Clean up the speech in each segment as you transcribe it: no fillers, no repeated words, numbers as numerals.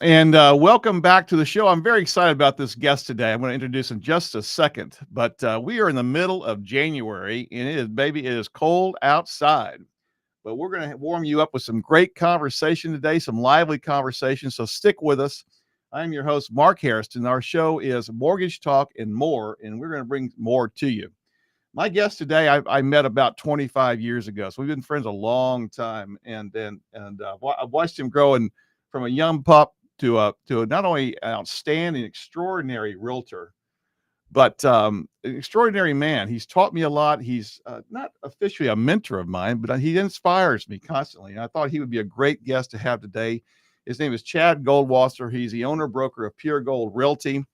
And welcome back to the show. I'm very excited about this guest today. I'm going to introduce in just a second, but we are in the middle of January, and it is cold outside. But we're going to warm you up with some great conversation today, some lively conversation. So stick with us. I'm your host, Mark Harrison. Our show is Mortgage Talk and More, and we're going to bring more to you. My guest today, I met about 25 years ago, so we've been friends a long time, and I've watched him grow from a young pup to not only an outstanding, extraordinary realtor, but an extraordinary man. He's taught me a lot. He's not officially a mentor of mine, but he inspires me constantly. And I thought he would be a great guest to have today. His name is Chad Goldwasser. He's the owner broker of Pure Gold Realty.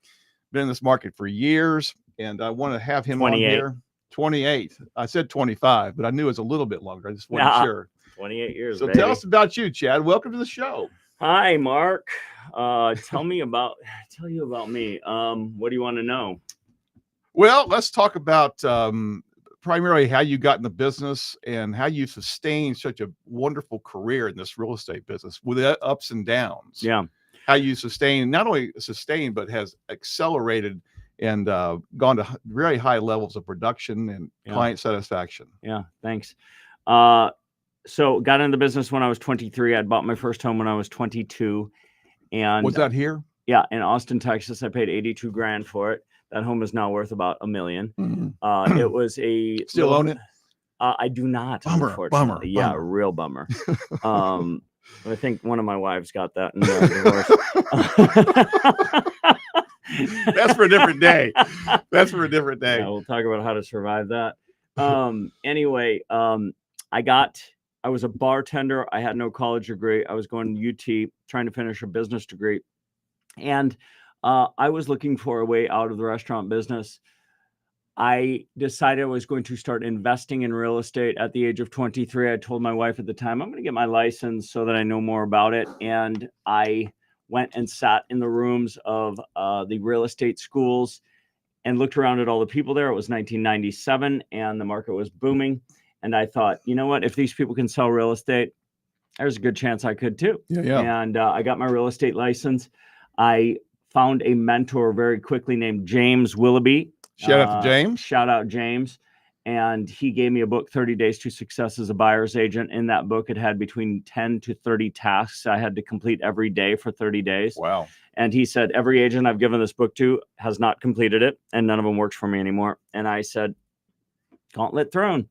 Been in this market for years, and I want to have him 28. on here. 28. I said 25, but I knew it was a little bit longer. I just wasn't sure. 28 years. So baby. Tell us about you, Chad. Welcome to the show. Hi, Mark. Tell you about me. What do you want to know? Well, let's talk about primarily how you got in the business and how you sustained such a wonderful career in this real estate business with ups and downs. Yeah. How you not only sustained, but has accelerated and gone to very high levels of production and client satisfaction. Yeah, thanks. So got into the business when I was 23. I'd bought my first home when I was 22. And was that here? Yeah, in Austin, Texas. I paid $82,000 for it. That home is now worth about $1 million. Mm-hmm. It was still own it? I do not. Bummer. Yeah, real bummer. I think one of my wives got that in the divorce. That's for a different day. Yeah, we'll talk about how to survive that. Anyway, I was a bartender. I had no college degree. I was going to UT trying to finish a business degree. And I was looking for a way out of the restaurant business. I decided I was going to start investing in real estate at the age of 23. I told my wife at the time, I'm going to get my license so that I know more about it. And I went and sat in the rooms of the real estate schools and looked around at all the people there. It was 1997 and the market was booming. And I thought, you know what, if these people can sell real estate, there's a good chance I could too. Yeah. And I got my real estate license. I found a mentor very quickly named James Willoughby. Shout out to James. Shout out James. And he gave me a book, 30 Days to Success as a Buyer's Agent. In that book, it had between 10 to 30 tasks I had to complete every day for 30 days. Wow. And he said, every agent I've given this book to has not completed it, and none of them works for me anymore. And I said, gauntlet thrown.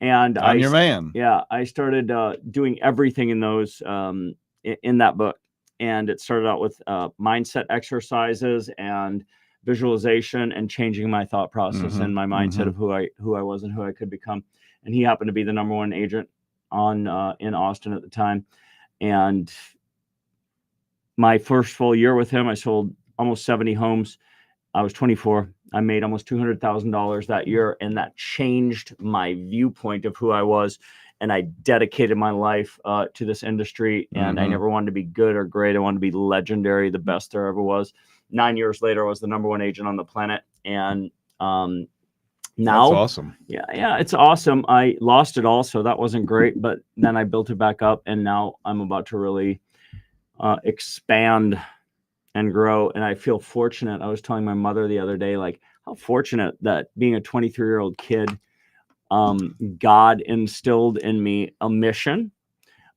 And I'm your man. Yeah, I started doing everything in those in that book. And it started out with mindset exercises and visualization and changing my thought process and my mindset of who I was and who I could become. And he happened to be the #1 agent in Austin at the time. And my first full year with him, I sold almost 70 homes. I was 24. I made almost $200,000 that year, and that changed my viewpoint of who I was. And I dedicated my life to this industry, and I never wanted to be good or great. I wanted to be legendary, the best there ever was. 9 years later, I was the #1 agent on the planet. And now, that's awesome. Yeah, it's awesome. I lost it all, so that wasn't great. But then I built it back up, and now I'm about to really expand and grow. And I feel fortunate. I was telling my mother the other day, like, how fortunate that being a 23-year-old kid, God instilled in me a mission,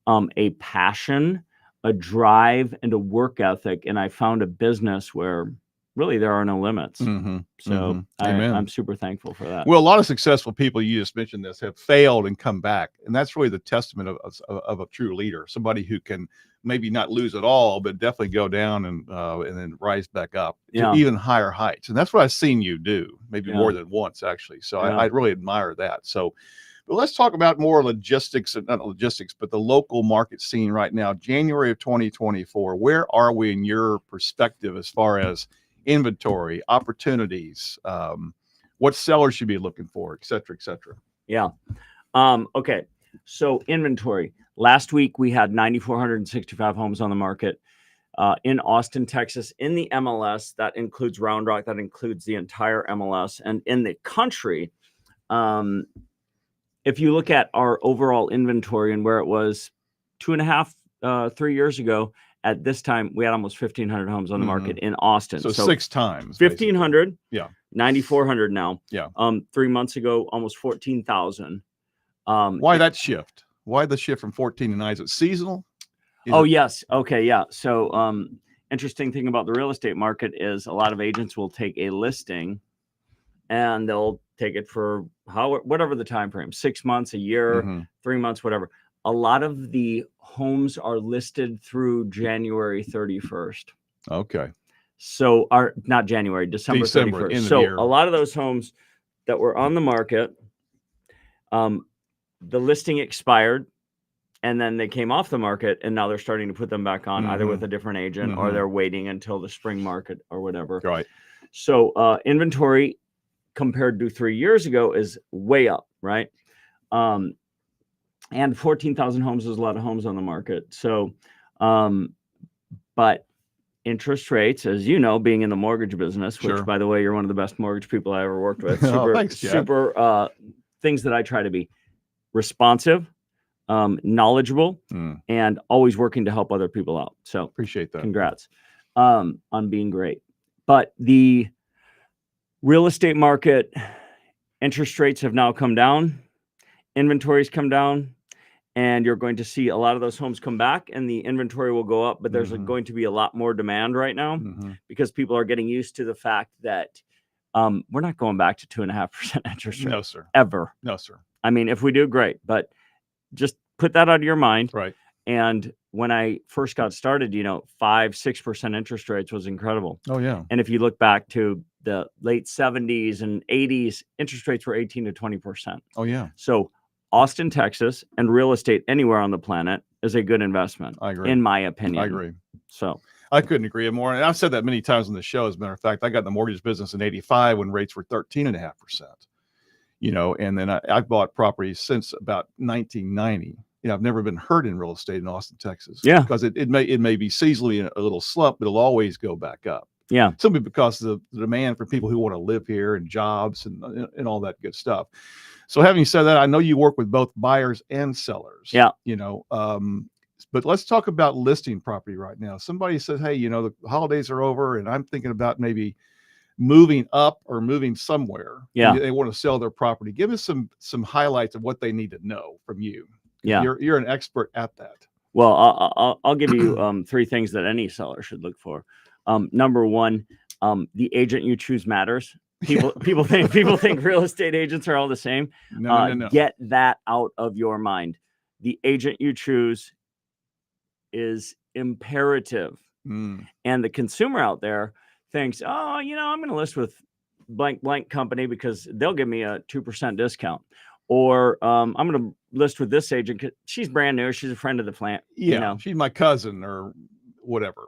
a passion, a drive, and a work ethic. And I found a business where really there are no limits. So I'm super thankful for that. Well, a lot of successful people, you just mentioned this, have failed and come back. And that's really the testament of a true leader, somebody who can maybe not lose at all, but definitely go down and then rise back up to even higher heights. And that's what I've seen you do, maybe more than once, actually. So I really admire that. So but let's talk about more logistics, not logistics, but the local market scene right now, January of 2024. Where are we in your perspective as far as inventory, opportunities, what sellers should be looking for, et cetera, et cetera? Yeah. Okay. So inventory. Last week, we had 9,465 homes on the market in Austin, Texas, in the MLS. That includes Round Rock. That includes the entire MLS. And in the country, if you look at our overall inventory and where it was 2.5, 3 years ago, At this time, we had almost 1,500 homes on the market in Austin. So 6 times. basically. 1,500. Yeah. 9,400 now. Yeah. 3 months ago, almost 14,000. Why that shift? Why the shift from 14 to 9? Is it seasonal? Yes. Okay. Yeah. So, interesting thing about the real estate market is a lot of agents will take a listing and they'll take it for whatever the time frame, 6 months, a year, 3 months, whatever. A lot of the homes are listed through January 31st. Okay. So not January, December 31st. So a lot of those homes that were on the market, the listing expired and then they came off the market and now they're starting to put them back on either with a different agent or they're waiting until the spring market or whatever. Right. So inventory compared to 3 years ago is way up, right? And 14,000 homes is a lot of homes on the market. So, but interest rates, as you know, being in the mortgage business, which by the way, you're one of the best mortgage people I ever worked with. Super, thanks, Chad. super things that I try to be responsive, knowledgeable, and always working to help other people out. So appreciate that. Congrats on being great. But the real estate market, interest rates have now come down, inventories come down, and you're going to see a lot of those homes come back and the inventory will go up, but there's going to be a lot more demand right now because people are getting used to the fact that we're not going back to 2.5% interest rate. No, sir. Ever. No, sir. I mean, if we do, great, but just put that out of your mind. Right. And when I first got started, 5-6% interest rates was incredible. Oh, yeah. And if you look back to the late 70s and 80s, interest rates were 18 to 20%. Oh, yeah. So Austin, Texas, and real estate anywhere on the planet is a good investment. I agree. In my opinion. I agree. So I couldn't agree more. And I've said that many times on the show. As a matter of fact, I got in the mortgage business in 85 when rates were 13.5%. And then I've bought properties since about 1990. I've never been hurt in real estate in Austin, Texas. Yeah. Because it may be seasonally a little slump, but it'll always go back up. Yeah. Simply because of the demand for people who want to live here and jobs and all that good stuff. So having said that, I know you work with both buyers and sellers. Yeah. But let's talk about listing property right now. Somebody says, hey, the holidays are over and I'm thinking about maybe moving up or moving somewhere. Yeah. They want to sell their property. Give us some highlights of what they need to know from you. Yeah. You're an expert at that. Well, I'll give you 3 things that any seller should look for. Number 1, the agent you choose matters. People think real estate agents are all the same. No. Get that out of your mind. The agent you choose is imperative. And the consumer out there thinks, oh, I'm going to list with blank company because they'll give me a 2% discount. Or I'm going to list with this agent because she's brand new. She's a friend of the plant. Yeah, she's my cousin or whatever.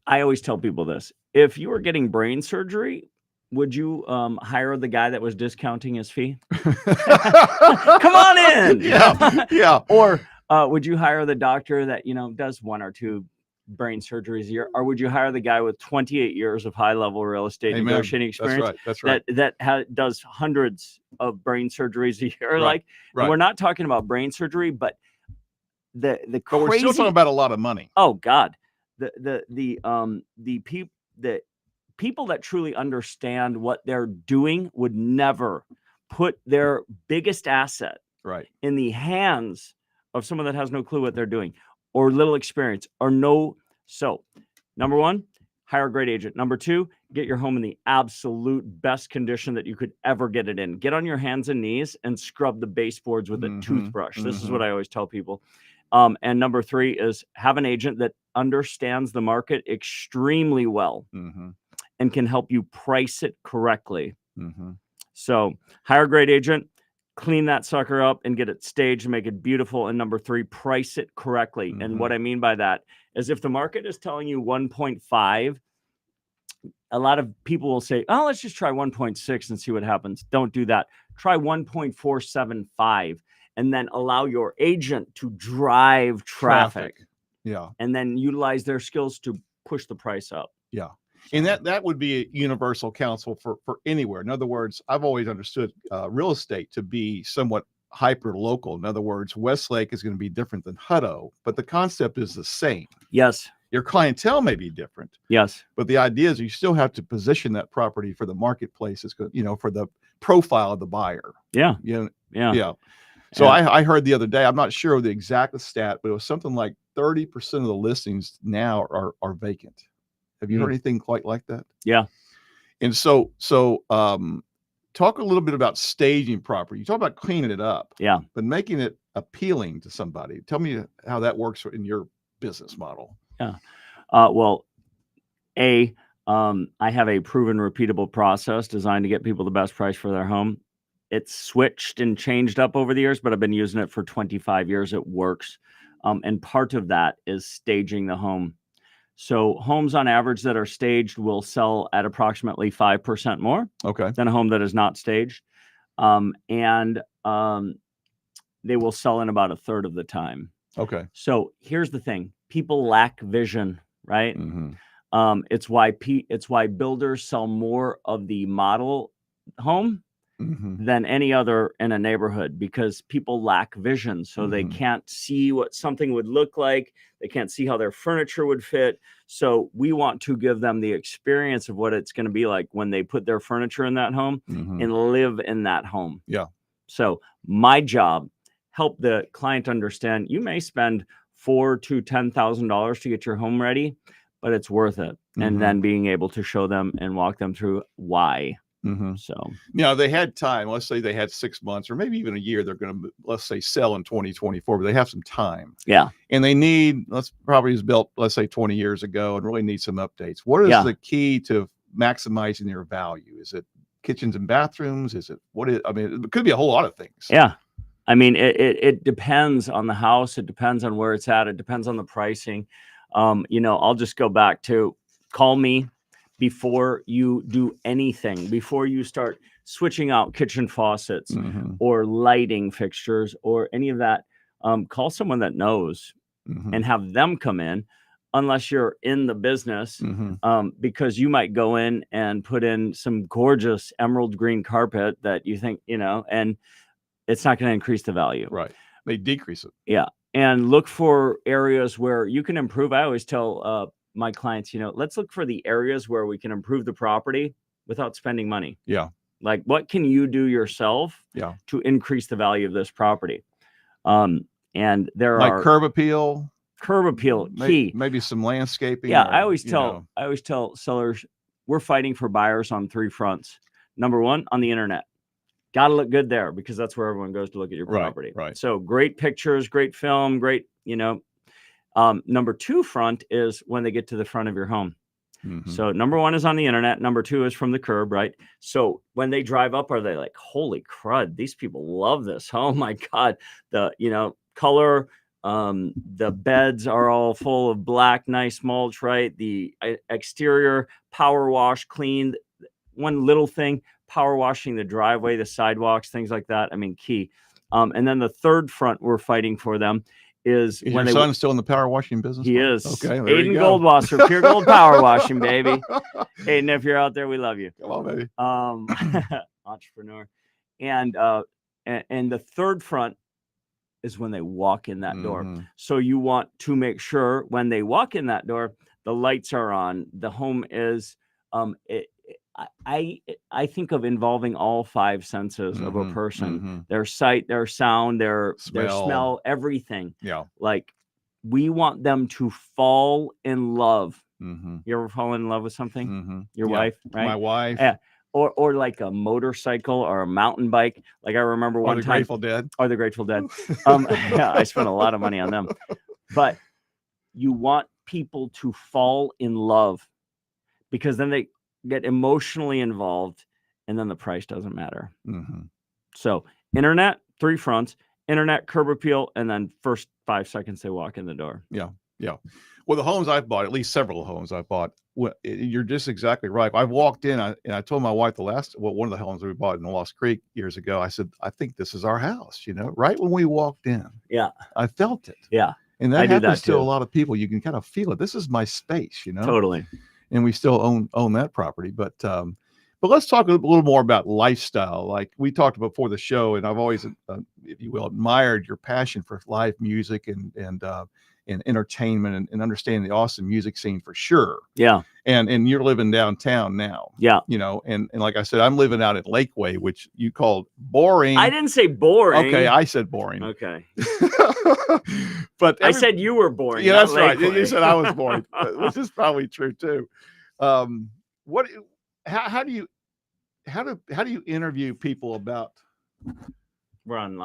I always tell people this. If you were getting brain surgery, would you hire the guy that was discounting his fee? Come on in. Yeah. Or would you hire the doctor that, does 1 or 2 brain surgeries a year? Or would you hire the guy with 28 years of high-level real estate negotiating experience? That's right. That does hundreds of brain surgeries a year? Right. We're not talking about brain surgery, but the crazy. But we're still talking about a lot of money. Oh God, the people that truly understand what they're doing would never put their biggest asset in the hands of someone that has no clue what they're doing or little experience or no. So number 1, hire a great agent. Number 2, get your home in the absolute best condition that you could ever get it in. Get on your hands and knees and scrub the baseboards with a toothbrush. This is what I always tell people. And number 3 is have an agent that understands the market extremely well and can help you price it correctly. So hire a great agent, clean that sucker up and get it staged and make it beautiful. And number 3, price it correctly. And what I mean by that is if the market is telling you 1.5, a lot of people will say, oh, let's just try 1.6 and see what happens. Don't do that. Try 1.475 and then allow your agent to drive traffic. Yeah. And then utilize their skills to push the price up. Yeah. And that would be a universal counsel for anywhere. In other words, I've always understood real estate to be somewhat hyper local. In other words, Westlake is going to be different than Hutto, but the concept is the same. Yes. Your clientele may be different, Yes. but the idea is you still have to position that property for the marketplace. It's good, for the profile of the buyer. Yeah. Yeah. Yeah. Yeah. So I heard the other day, I'm not sure of the exact stat, but it was something like 30% of the listings now are vacant. Have you heard anything quite like that? Yeah. And so talk a little bit about staging property. You talk about cleaning it up, Yeah. but making it appealing to somebody. Tell me how that works in your business model. Yeah. Well, I have a proven, repeatable process designed to get people the best price for their home. It's switched and changed up over the years, but I've been using it for 25 years. It works. And part of that is staging the home. So homes on average that are staged will sell at approximately 5% more than a home that is not staged. And they will sell in about a third of the time. Okay. So here's the thing. People lack vision, right? Mm-hmm. It's why builders sell more of the model home than any other in a neighborhood, because people lack vision. So they can't see what something would look like. They can't see how their furniture would fit. So we want to give them the experience of what it's going to be like when they put their furniture in that home and live in that home. Yeah. So my job, help the client understand you may spend $4,000 to $10,000 to get your home ready, but it's worth it. And then being able to show them and walk them through why. So they had time. Let's say they had 6 months or maybe even a year. They're going to, let's say, sell in 2024, but they have some time. Yeah. And they need, property was built, let's say 20 years ago, and really need some updates. What is the key to maximizing their value? Is it kitchens and bathrooms? Is it, it could be a whole lot of things. Yeah. I mean, it depends on the house. It depends on where it's at. It depends on the pricing. I'll just go back to call me before you do anything, before you start switching out kitchen faucets or lighting fixtures or any of that. Call someone that knows and have them come in, unless you're in the business, because you might go in and put in some gorgeous emerald green carpet that you think, and it's not going to increase the value. Right. They decrease it. Yeah. And look for areas where you can improve. I always tell my clients, let's look for the areas where we can improve the property without spending money. Yeah. Like, what can you do yourself to increase the value of this property? And there are curb appeal key. Maybe some landscaping. Yeah. I always tell sellers, we're fighting for buyers on 3 fronts. Number one, on the internet. Got to look good there, because that's where everyone goes to look at your property. Right. So great pictures, great film, great, number 2 front is when they get to the front of your home. So number 1 is on the internet. Number 2 is from the curb, right? So when they drive up, are they like, holy crud, these people love this. Oh my God. The, color, the beds are all full of black, nice mulch, right? The exterior power wash, clean. One little thing, power washing the driveway, the sidewalks, things like that. I mean, key. And then the 3rd front we're fighting for them is when your son still in the power washing business? He is. Okay. Aiden Goldwasser, Pure Gold Power Washing, baby. Aiden, if you're out there, we love you. Come on, baby. Entrepreneur. And the 3rd front is when they walk in that door. So you want to make sure when they walk in that door, the lights are on. The home is I think of involving all 5 senses of a person, their sight, their sound, their smell, everything. Yeah. Like, we want them to fall in love. You ever fall in love with something? Your wife, right? My wife. Yeah. Or like a motorcycle or a mountain bike. Like, I remember one time. Grateful Dead. Or the Grateful Dead. Yeah, I spent a lot of money on them. But you want people to fall in love, because then they get emotionally involved, and then the price doesn't matter. So internet, 3 fronts, internet, curb appeal, and then first 5 seconds they walk in the door. Yeah. Well, the homes I've bought, at least several homes I've bought, you're just exactly right. I've walked in and I told my wife one of the homes we bought in Lost Creek years ago, I said, I think this is our house, right when we walked in. Yeah. I felt it. Yeah. And that happens to a lot of people. You can kind of feel it. This is my space, Totally. And we still own that property. But But let's talk a little more about lifestyle. Like we talked about before the show, and I've always, if you will, admired your passion for live music and entertainment and understanding the Austin music scene for sure. Yeah. And you're living downtown now. Yeah. You know, and like I said, I'm living out at Lakeway, which you called boring. I didn't say boring. Okay, I said boring. Okay. But I said you were boring. Yeah, not that's right. Lakeway. You said I was boring, which is probably true too. What? How do you interview people about? We're on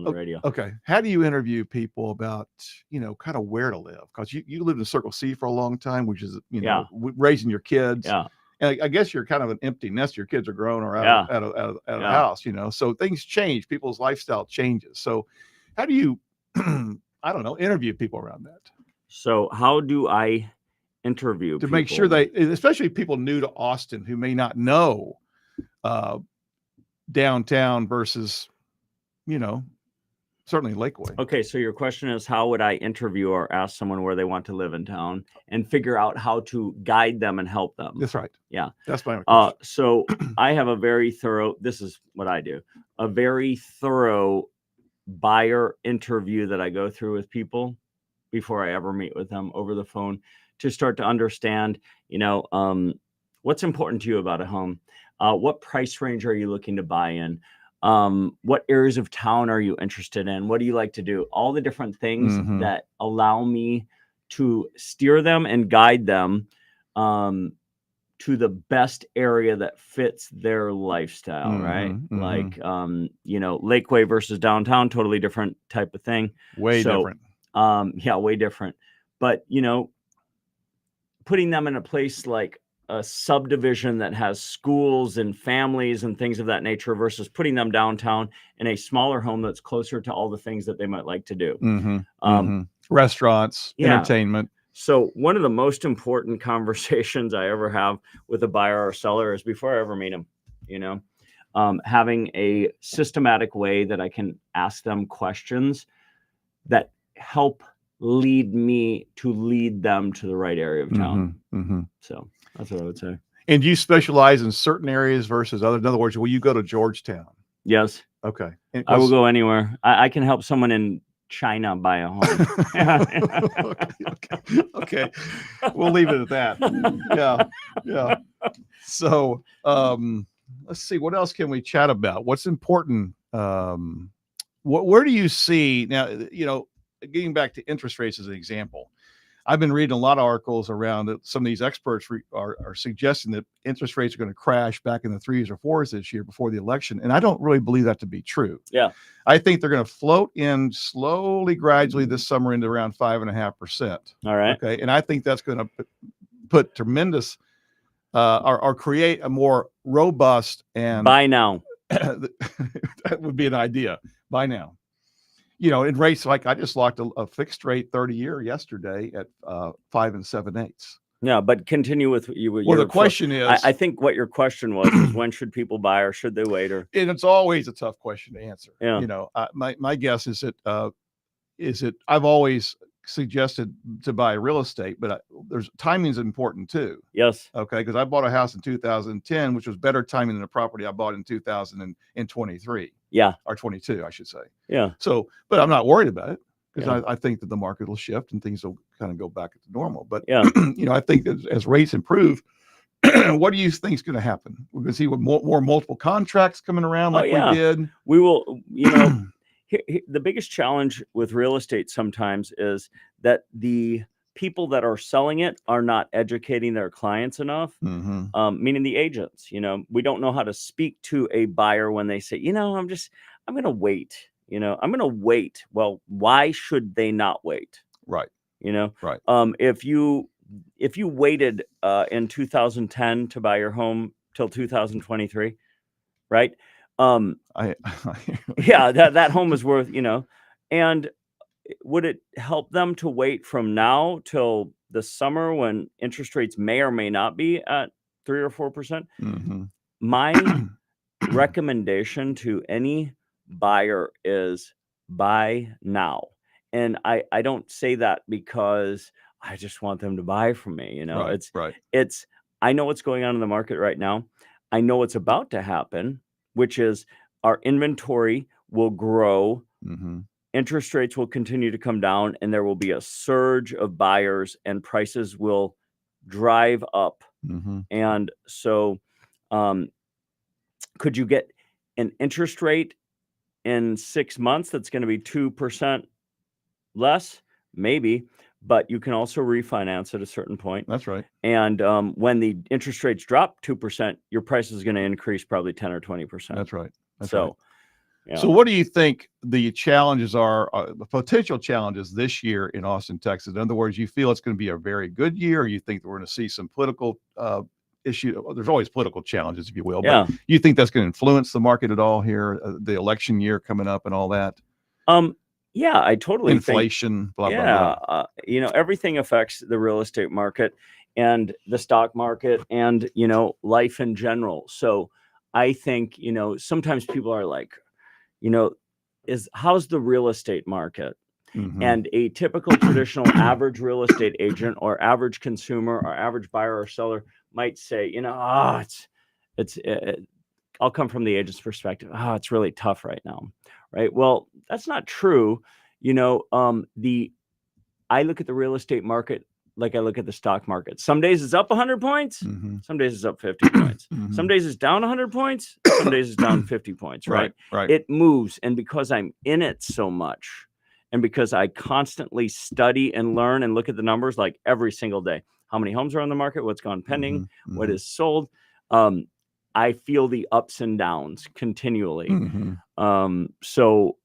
the radio. Okay. How do you interview people about, kind of where to live? Because you lived in Circle C for a long time, which is, raising your kids. Yeah. And I guess you're kind of an empty nest. Your kids are grown or out of the house, so things change. People's lifestyle changes. So how do you, I don't know, interview people around that? So how do I interview to make sure especially people new to Austin who may not know downtown versus, certainly Lakeway. Okay, so your question is, how would I interview or ask someone where they want to live in town and figure out how to guide them and help them? That's right. Yeah. That's my question. So I have a very thorough, this is what I do, a very thorough buyer interview that I go through with people before I ever meet with them over the phone to start to understand, what's important to you about a home? What price range are you looking to buy in? What areas of town are you interested in? What do you like to do? All the different things that allow me to steer them and guide them to the best area that fits their lifestyle, right? Like, Lakeway versus downtown, totally different type of thing. Way different. Yeah, way different. But, putting them in a place like a subdivision that has schools and families and things of that nature versus putting them downtown in a smaller home that's closer to all the things that they might like to do. Restaurants, entertainment. So one of the most important conversations I ever have with a buyer or seller is before I ever meet them, having a systematic way that I can ask them questions that help lead me to lead them to the right area of town. So that's what I would say. And do you specialize in certain areas versus others? In other words, will you go to Georgetown? Yes. Okay. I will go anywhere. I can help someone in China buy a home. Okay. We'll leave it at that. Yeah. So let's see. What else can we chat about? What's important? Where do you see now, getting back to interest rates as an example, I've been reading a lot of articles around that some of these experts are suggesting that interest rates are going to crash back in the 3s or 4s this year before the election. And I don't really believe that to be true. Yeah. I think they're going to float in slowly, gradually this summer into around 5.5%. All right. Okay. And I think that's going to put tremendous or create a more robust and buy now. That would be an idea. Buy now. In rates, like I just locked a fixed rate 30-year yesterday at 5 7/8. Yeah, but continue with you. Well, the question is, I think what your question was is when should people buy or should they wait? And it's always a tough question to answer. Yeah. My guess is that I've always suggested to buy real estate, but there's timing is important too. Yes. Okay, because I bought a house in 2010, which was better timing than the property I bought in 2023. Yeah. Or 22, I should say. Yeah. So, but I'm not worried about it because I think that the market will shift and things will kind of go back to normal. But yeah, I think that as rates improve, what do you think is going to happen? We're going to see more multiple contracts coming around like we did. We will. The biggest challenge with real estate sometimes is that the people that are selling it are not educating their clients enough, meaning the agents. We don't know how to speak to a buyer when they say, I'm going to wait. I'm going to wait. Well, why should they not wait? Right. Right. If you waited in 2010 to buy your home till 2023, right? Yeah, that home is worth, and would it help them to wait from now till the summer when interest rates may or may not be at 3 or 4%? My recommendation to any buyer is buy now. And I don't say that because I just want them to buy from me. Right, I know what's going on in the market right now. I know what's about to happen, which is our inventory will grow. Mm-hmm. Interest rates will continue to come down, and there will be a surge of buyers, and prices will drive up. Mm-hmm. And so, could you get an interest rate in 6 months that's going to be 2% less? Maybe, but you can also refinance at a certain point. That's right. And when the interest rates drop 2%, your price is going to increase probably 10 or 20%. That's right. That's So, right. yeah. So what do you think the challenges are, the potential challenges this year in Austin, Texas? In other words, you feel it's going to be a very good year, or you think that we're going to see some political issue? Well, there's always political challenges, if you will, Yeah. but you think that's going to influence the market at all here, the election year coming up and all that? Yeah, I totally think, Inflation, blah, blah, yeah, blah. everything affects the real estate market and the stock market and, life in general. So I think, sometimes people are like, how's the real estate market? Mhm. And a typical traditional average real estate agent or average consumer or average buyer or seller might say, I'll come from the agent's perspective. It's really tough right now. Right. Well, that's not true. I look at the real estate market like I look at the stock market. Some days it's up 100 points. Mhm. Some days it's up 50 points. Mhm. Some days it's down 100 points. Some days it's down 50 points. Right. Right. It moves. And because I'm in it so much, and because I constantly study and learn and look at the numbers like every single day, how many homes are on the market, what's gone pending, Mhm. what is sold, I feel the ups and downs continually. Mhm. So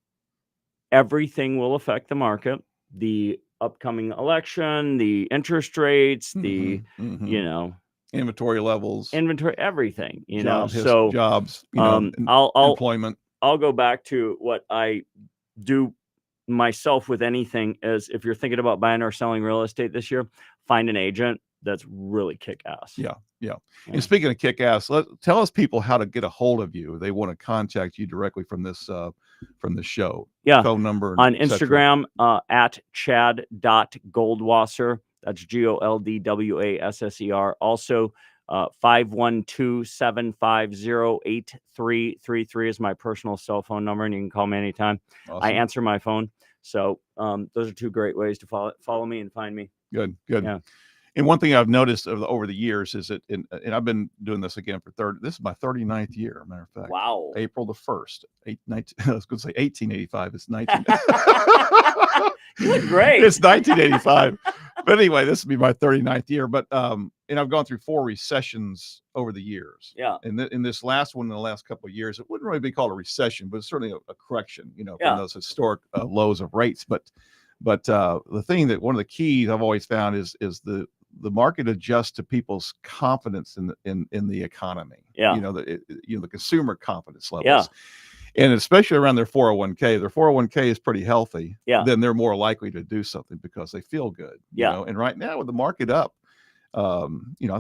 everything will affect the market, the upcoming election, the interest rates, the, Mhm. Inventory levels, inventory, everything, jobs, so employment. I'll go back to what I do myself with anything is if you're thinking about buying or selling real estate this year, find an agent that's really kick ass. Yeah. And speaking of kick ass, tell us people how to get a hold of you. They want to contact you directly from this show. Yeah. Phone number On et cetera. Instagram at chad.goldwasser. That's GOLDWASSER. Also 512-750-8333 is my personal cell phone number, and you can call me anytime. Awesome. I answer my phone. So those are two great ways to follow me and find me. Good. Yeah. And one thing I've noticed over the years is that, and I've been doing this again this is my 39th year, matter of fact. Wow. April the 1st, I was going to say 1885. It's 19. You look great. It's 1985. But anyway, this will be my 39th year. But and I've gone through 4 recessions over the years. Yeah. And in this last one, in the last couple of years, it wouldn't really be called a recession, but it's certainly a correction, Yeah. from those historic lows of rates. But the thing that one of the keys I've always found is the market adjusts to people's confidence in the economy. Yeah. The consumer confidence levels. Yeah. And especially around their 401k, their 401k is pretty healthy. Yeah. Then they're more likely to do something because they feel good. Yeah. And right now with the market up, I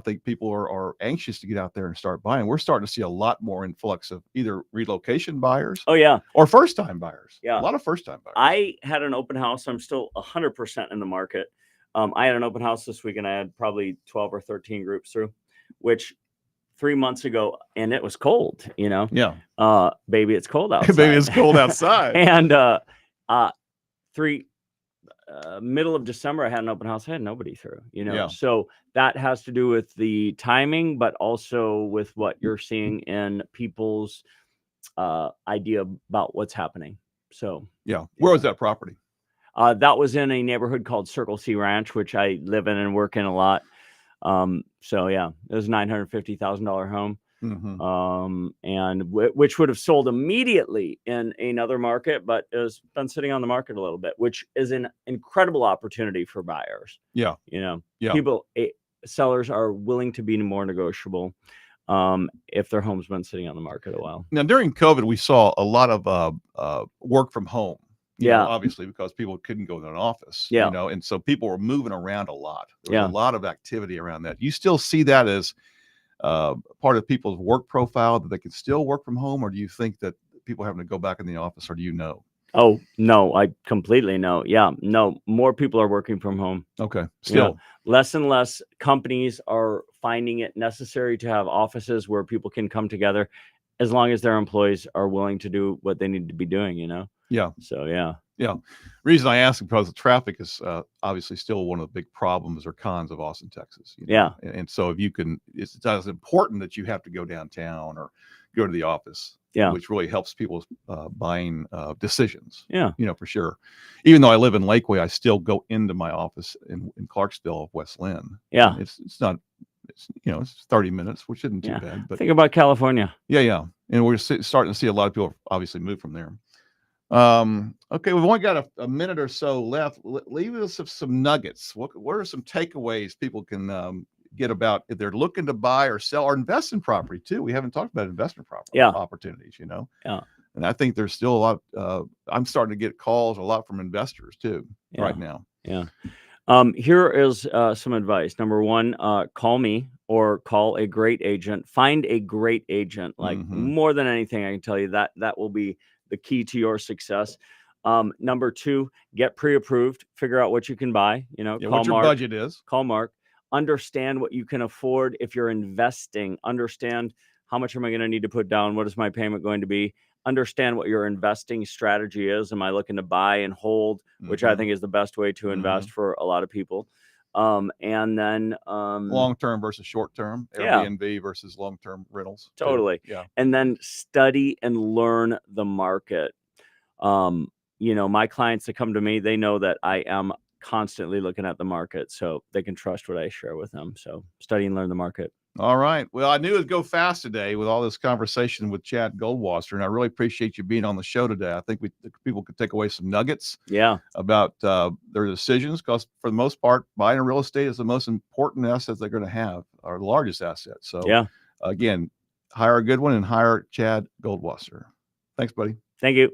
think people are anxious to get out there and start buying. We're starting to see a lot more influx of either relocation buyers. Oh yeah. Or first-time buyers. Yeah. A lot of first-time buyers. I had an open house. I'm still 100% in the market. I had an open house this week, and I had probably 12 or 13 groups through, which 3 months ago, and it was cold, Yeah. baby, it's cold outside. Baby, it's cold outside. And middle of December, I had an open house. I had nobody through, Yeah. So that has to do with the timing, but also with what you're seeing in people's idea about what's happening. So Yeah. Where was that property? that was in a neighborhood called Circle C Ranch, which I live in and work in a lot. So yeah, it was a $950,000 home. And which would have sold immediately in another market, but has been sitting on the market a little bit, which is an incredible opportunity for buyers. Yeah. Sellers are willing to be more negotiable if their home's been sitting on the market a while. Now, during COVID, we saw a lot of work from home. Obviously, because people couldn't go to an office. Yeah. And so people were moving around a lot. There was Yeah. a lot of activity around that. You still see that as part of people's work profile, that they can still work from home, or do you think that people having to go back in the office, or do you know? Oh no, I completely know. Yeah, no, more people are working from home. Okay, still. Less and less companies are finding it necessary to have offices where people can come together, as long as their employees are willing to do what they need to be doing, Yeah. So, yeah. Yeah. Reason I ask, because the traffic is obviously still one of the big problems or cons of Austin, Texas. Yeah. And so if you can, it's as important that you have to go downtown or go to the office, Yeah. which really helps people's buying decisions. Yeah. For sure. Even though I live in Lakeway, I still go into my office in Clarksville, West Lynn. Yeah. It's not, it's 30 minutes, which isn't too Yeah. bad. But think about California. yeah. And we're starting to see a lot of people obviously move from there. Okay, we've only got a minute or so left. Leave us with some nuggets. What are some takeaways people can get about if they're looking to buy or sell or invest in property too? We haven't talked about investment property opportunities, Yeah. And I think there's still a lot. I'm starting to get calls a lot from investors too right now. Yeah. Here is some advice. Number one, call me or call a great agent. Find a great agent. Like more than anything, I can tell you that will be the key to your success. Number two, get pre-approved. Figure out what you can buy. Call what your Mark, budget is. Call Mark. Understand what you can afford if you're investing. Understand how much am I going to need to put down? What is my payment going to be? Understand what your investing strategy is. Am I looking to buy and hold, which I think is the best way to invest for a lot of people. And then long-term versus short-term, Airbnb versus long-term rentals. Totally. Too. Yeah. And then study and learn the market. My clients that come to me, they know that I am constantly looking at the market, so they can trust what I share with them. So study and learn the market. All right. Well, I knew it'd go fast today with all this conversation with Chad Goldwasser, and I really appreciate you being on the show today. I think people could take away some nuggets about their decisions, because for the most part, buying a real estate is the most important asset they're going to have, or the largest asset. So again, hire a good one and hire Chad Goldwasser. Thanks, buddy. Thank you.